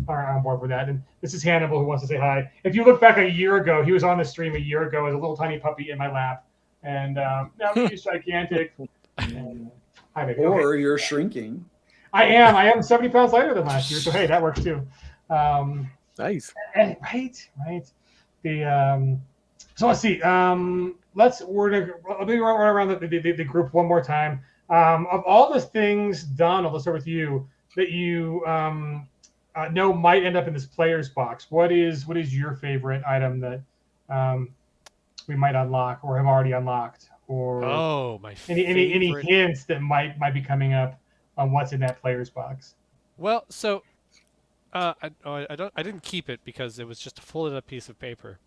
are on board with that. And this is Hannibal who wants to say hi. If you look back a year ago, he was on the stream a year ago as a little tiny puppy in my lap, and now he's gigantic. And, hi, baby. Or you're shrinking. I am 70 pounds lighter than last year, so hey, that works too. Nice. Right. The so let's see. Let me run around the group one more time. Of all the things, Don, I'll start with you that you know might end up in this player's box. What is your favorite item that we might unlock or have already unlocked, or my any hints that might be coming up on what's in that player's box? Well, so I didn't keep it because it was just a folded up piece of paper,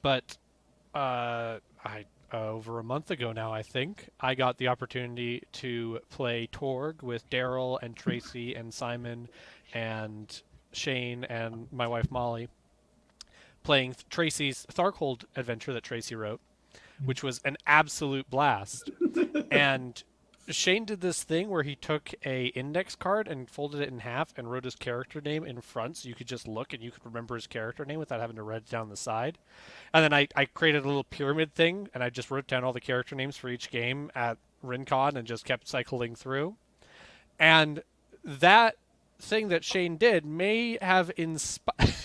but over a month ago now, I think I got the opportunity to play Torg with Daryl and Tracy and Simon and Shane and my wife Molly, playing Tracy's Tharcold adventure that Tracy wrote, which was an absolute blast. And Shane did this thing where he took a index card and folded it in half and wrote his character name in front, so you could just look and you could remember his character name without having to write it down the side. And then I created a little pyramid thing, and I just wrote down all the character names for each game at RinCon and just kept cycling through. And that thing that Shane did may have inspired...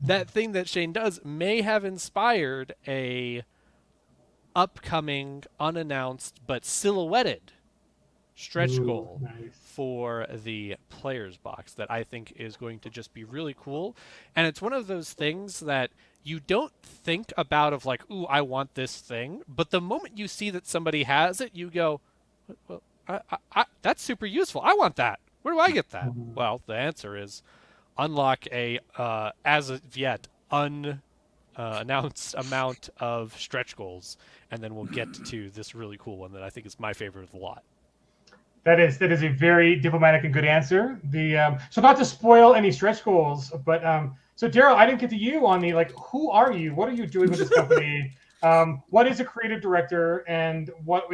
that thing that Shane does may have inspired a upcoming, unannounced, but silhouetted stretch goal for the player's box that I think is going to just be really cool. And it's one of those things that you don't think about of like, ooh, I want this thing. But the moment you see that somebody has it, you go, well, that's super useful. I want that. Where do I get that? Well, the answer is unlock a, as of yet, announced amount of stretch goals, and then we'll get to this really cool one that I think is my favorite of the lot. That is a very diplomatic and good answer. So not to spoil any stretch goals, but so Daryl, I didn't get to you on the who are you? What are you doing with this company? What is a creative director, and what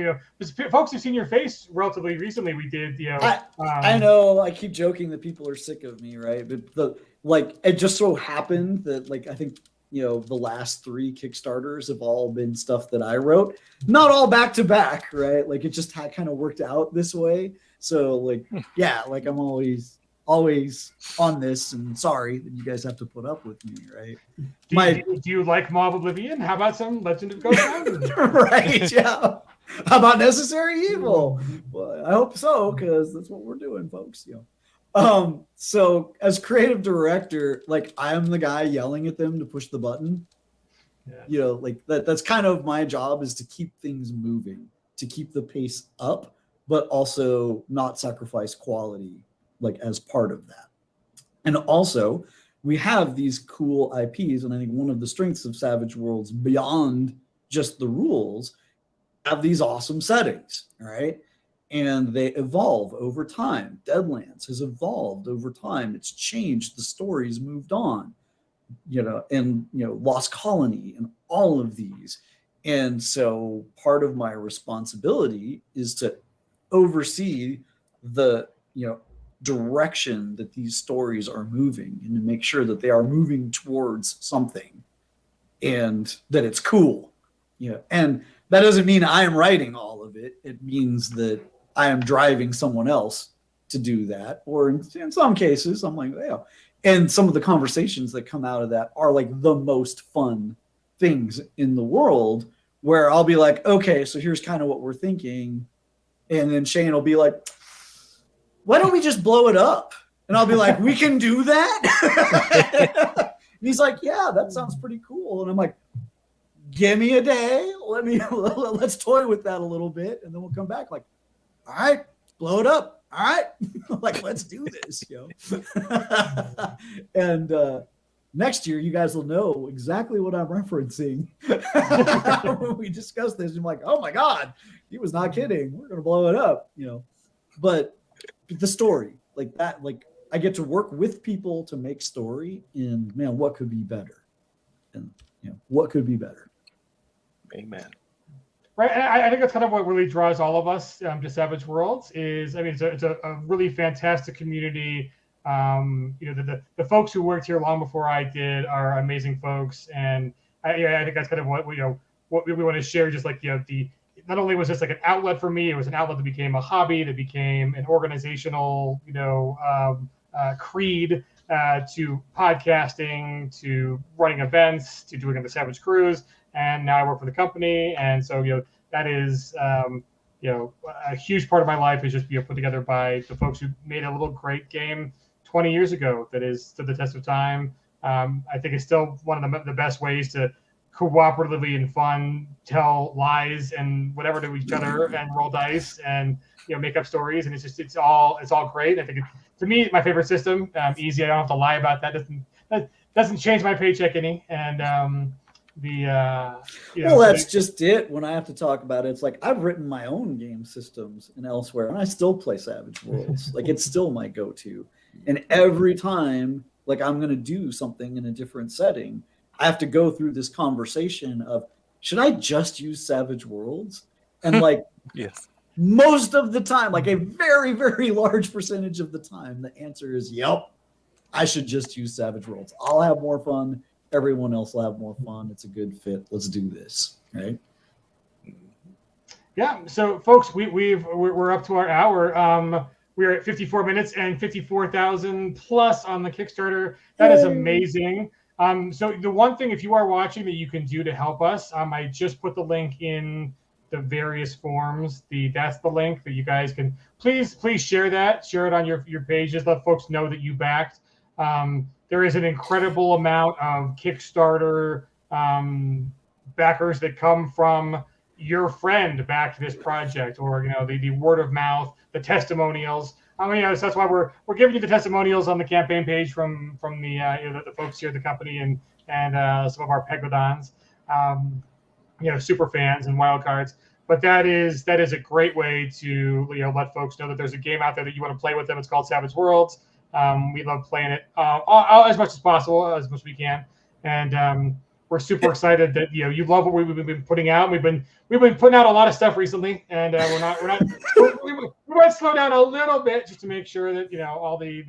folks have seen your face relatively recently. We did I know I keep joking that people are sick of me, right? But it just so happened that I think the last 3 Kickstarters have all been stuff that I wrote, not all back to back, right? It just kind of worked out this way. So I'm always on this, and sorry that you guys have to put up with me, right? Do you like Mob Oblivion? How about some Legend of Ghost Mountain? Right, yeah. How about Necessary Evil? Well, I hope so, because that's what we're doing, folks. So as creative director, I am the guy yelling at them to push the button. Yeah. That's kind of my job, is to keep things moving, to keep the pace up, but also not sacrifice quality as part of that. And also we have these cool IPs, and I think one of the strengths of Savage Worlds, beyond just the rules, have these awesome settings, right? And they evolve over time. Deadlands has evolved over time. It's changed. The story's moved on, and Lost Colony and all of these. And so part of my responsibility is to oversee the direction that these stories are moving, and to make sure that they are moving towards something, and that it's cool. And that doesn't mean I am writing all of it. It means that I am driving someone else to do that. Or in some cases, I'm and some of the conversations that come out of that are the most fun things in the world, where I'll be okay, so here's kind of what we're thinking. And then Shane will be why don't we just blow it up? And I'll be we can do that? And he's yeah, that sounds pretty cool. And I'm give me a day. Let's toy with that a little bit. And then we'll come back all right, blow it up. All right. Let's do this, And next year you guys will know exactly what I'm referencing when we discuss this. I'm like, oh my God, he was not kidding. We're going to blow it up, but the story like that, like I get to work with people to make story, and man, what could be better? And what could be better? Amen. Right, and I think that's kind of what really draws all of us to Savage Worlds. It's a really fantastic community. The folks who worked here long before I did are amazing folks, and I think that's kind of what we want to share. Just like not only was this like an outlet for me, it was an outlet that became a hobby, that became an organizational creed, to podcasting, to running events, to doing the Savage Cruise. And now I work for the company, and so that is a huge part of my life is just put together by the folks who made a little great game 20 years ago that is stood the test of time. I think it's still one of the best ways to cooperatively and fun tell lies and whatever to each other and roll dice and make up stories, and it's all great. I think to me my favorite system. Easy, I don't have to lie about that. Doesn't change my paycheck any, and that's just it. When I have to talk about it, it's like I've written my own game systems and elsewhere, and I still play Savage Worlds. Like it's still my go-to. And every time, like I'm going to do something in a different setting, I have to go through this conversation of, should I just use Savage Worlds? And like, yes, most of the time, like a very, very large percentage of the time, the answer is, yep, I should just use Savage Worlds. I'll have more fun. Everyone else will have more fun. It's a good fit. Let's do this, right? Yeah. So, folks, we're up to our hour. We're at 54 minutes and 54,000 plus on the Kickstarter. That is amazing. So the one thing, if you are watching, that you can do to help us, I just put the link in the various forms. That's the link that you guys can please share that. Share it on your page. Just let folks know that you backed. There is an incredible amount of Kickstarter backers that come from your friend back to this project, or the word of mouth, the testimonials. So that's why we're giving you the testimonials on the campaign page from the folks here at the company and some of our Pegodons, super fans and wildcards. But that is a great way to let folks know that there's a game out there that you want to play with them. It's called Savage Worlds. We love playing it as much as possible, as much as we can, and we're super excited that you love what we've been putting out. We've been putting out a lot of stuff recently, and we might slow down a little bit just to make sure that all the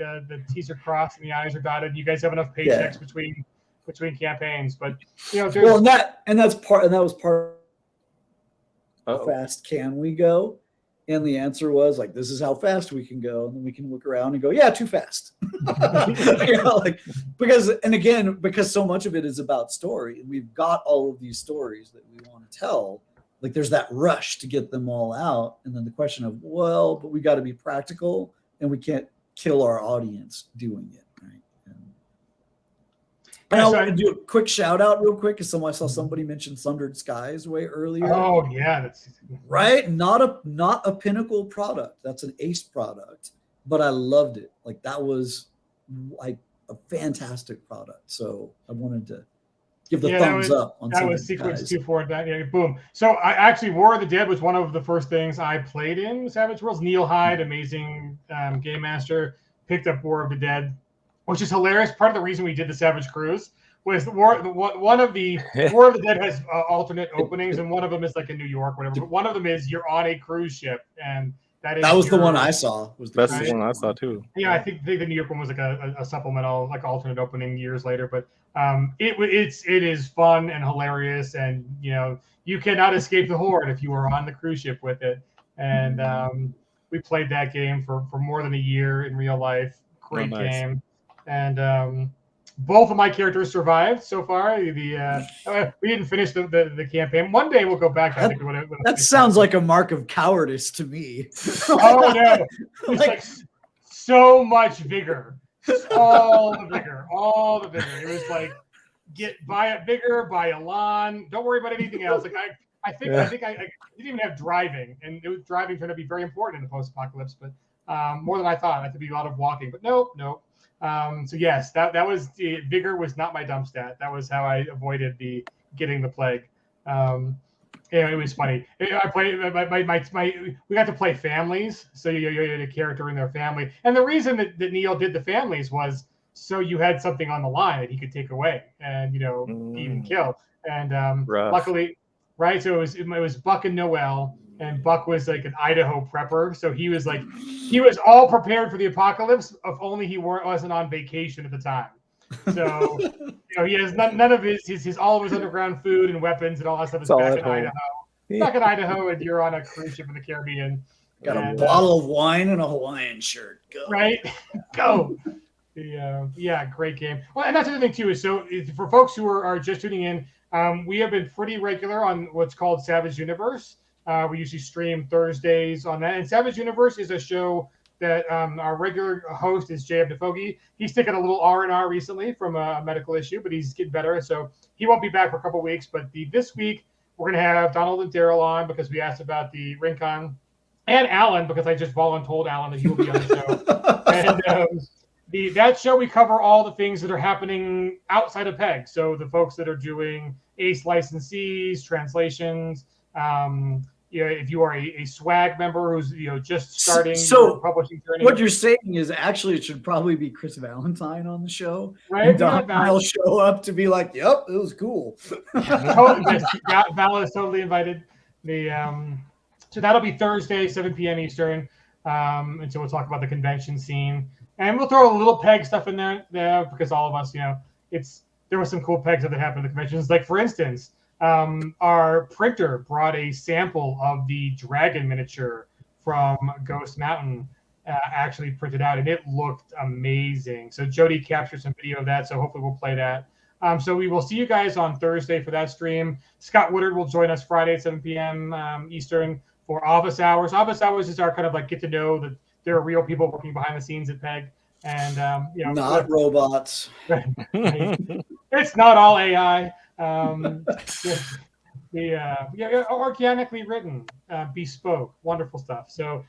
T's are crossed and the I's are dotted. And you guys have enough paychecks between campaigns, but that was part. How fast can we go? And the answer was like, this is how fast we can go. And then we can look around and go, yeah, too fast. Because so much of it is about story. And we've got all of these stories that we want to tell. Like there's that rush to get them all out. And then the question of, but we got to be practical and we can't kill our audience doing it. Right. And I want to do a quick shout out real quick, because I saw somebody mention Sundered Skies way earlier. Oh yeah, that's right. Not a Pinnacle product. That's an Ace product, but I loved it. Like that was like a fantastic product. So I wanted to give the thumbs up on that was sequence 2-4. That boom. So I actually War of the Dead was one of the first things I played in Savage Worlds. Neil Hyde, amazing game master, picked up War of the Dead, which is hilarious. Part of the reason we did the Savage Cruise was one of the War of the Dead has alternate openings, and one of them is like in New York, whatever. But one of them is you're on a cruise ship, and that was the one I saw. That's the one I saw too. Yeah, I think the New York one was like a supplemental, like alternate opening years later. But it is fun and hilarious, and you cannot escape the horde if you are on the cruise ship with it. And we played that game for more than a year in real life. Great game. And both of my characters survived so far. We didn't finish the campaign. One day we'll go back. That sounds like a mark of cowardice to me. Oh no! It's like so much vigor. All the vigor. It was like buy a lawn. Don't worry about anything else. Like I think I didn't even have driving, and driving turned to be very important in the post-apocalypse, but more than I thought. I had to be a lot of walking, but no. So yes, that was the vigor was not my dump stat. That was how I avoided getting the plague. Yeah, it was funny. I played we got to play families, so you had a character in their family, and the reason that Neil did the families was so you had something on the line that he could take away and even kill. And luckily, right? So it was Buck and Noel, and Buck was like an Idaho prepper, so he was all prepared for the apocalypse. If only he wasn't on vacation at the time. So he has none of his all of his underground food and weapons and all that stuff is back in Idaho. Back in Idaho, and you're on a cruise ship in the Caribbean. Got a bottle of wine and a Hawaiian shirt. Go. Right, go. Great game. Well, and that's the other thing too is for folks who are just tuning in, we have been pretty regular on what's called Savage Universe. We usually stream Thursdays on that, and Savage Universe is a show that our regular host is Jay Abdefogi. He's taken a little R&R recently from a medical issue, but he's getting better, so he won't be back for a couple of weeks. But this week we're going to have Donald and Daryl on because we asked about the Rincon, and Alan because I just voluntold Alan that he will be on the show. And that show we cover all the things that are happening outside of PEG. So the folks that are doing ACE licensees, translations. If you are a SWAG member who's just starting your publishing journey. What you're saying is actually it should probably be Chris Valentine on the show. Right? I'll show up to be like, "Yep, it was cool." Totally, Val is totally invited. So that'll be Thursday, 7 p.m. Eastern. And so we'll talk about the convention scene, and we'll throw a little PEG stuff in there because all of us, there was some cool PEG stuff that happened at the conventions. Like for instance. Our printer brought a sample of the dragon miniature from Ghost Mountain actually printed out, and it looked amazing. So Jody captured some video of that, so hopefully we'll play that. So we will see you guys on Thursday for that stream. Scott Woodard will join us Friday at 7 p.m. Eastern for Office Hours. Office Hours is our kind of like get to know that there are real people working behind the scenes at PEG. And not robots. It's not all AI. Organically written, bespoke, wonderful stuff. So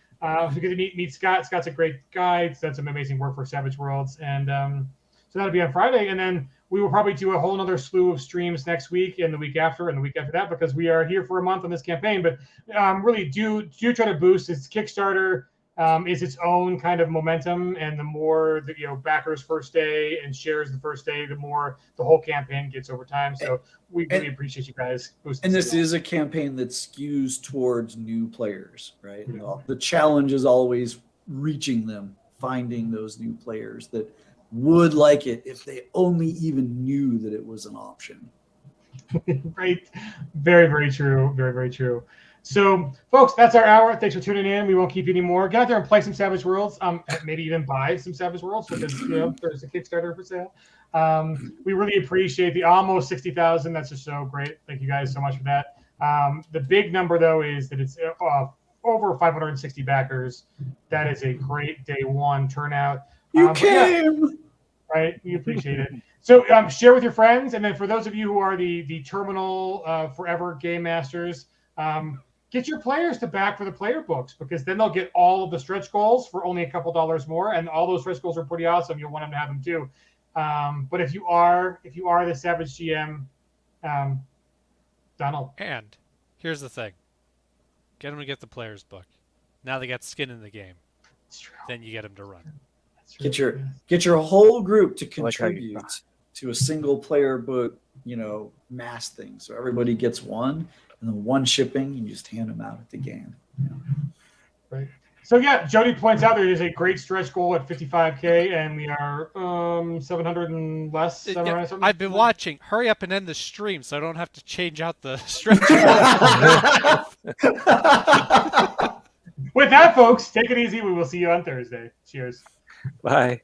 we get to meet Scott. Scott's a great guy. He's done some amazing work for Savage Worlds, and so that'll be on Friday. And then we will probably do a whole other slew of streams next week and the week after and the week after that because we are here for a month on this campaign. But really do try to boost its Kickstarter. Is its own kind of momentum, and the more that backers first day and shares the first day, the more the whole campaign gets over time. So we really appreciate you guys. And this is a campaign that skews towards new players, right? Mm-hmm. The challenge is always reaching them, finding those new players that would like it if they only even knew that it was an option. Right. Very, very true. Very, very true. So, folks, that's our hour. Thanks for tuning in. We won't keep you anymore. Get out there and play some Savage Worlds. Maybe even buy some Savage Worlds because there's a Kickstarter for sale. We really appreciate the almost 60,000. That's just so great. Thank you guys so much for that. The big number though is that it's over 560 backers. That is a great day one turnout. You came. Right, we appreciate it. So share with your friends, and then for those of you who are the terminal forever game masters. Get your players to back for the player books because then they'll get all of the stretch goals for only a couple dollars more, and all those stretch goals are pretty awesome. You'll want them to have them too. But if you are the Savage GM, Donald. And here's the thing: get them to get the players book. Now they got skin in the game. That's true. Then you get them to run. That's true. Get your whole group to contribute to a single player book, mass thing. So everybody gets one. And then one shipping, you just hand them out at the game. Right. So Jody points out there is a great stretch goal at 55K, and we are 700 and less. 700 something. I've been watching. Hurry up and end the stream so I don't have to change out the stretch goal. With that, folks, take it easy. We will see you on Thursday. Cheers. Bye.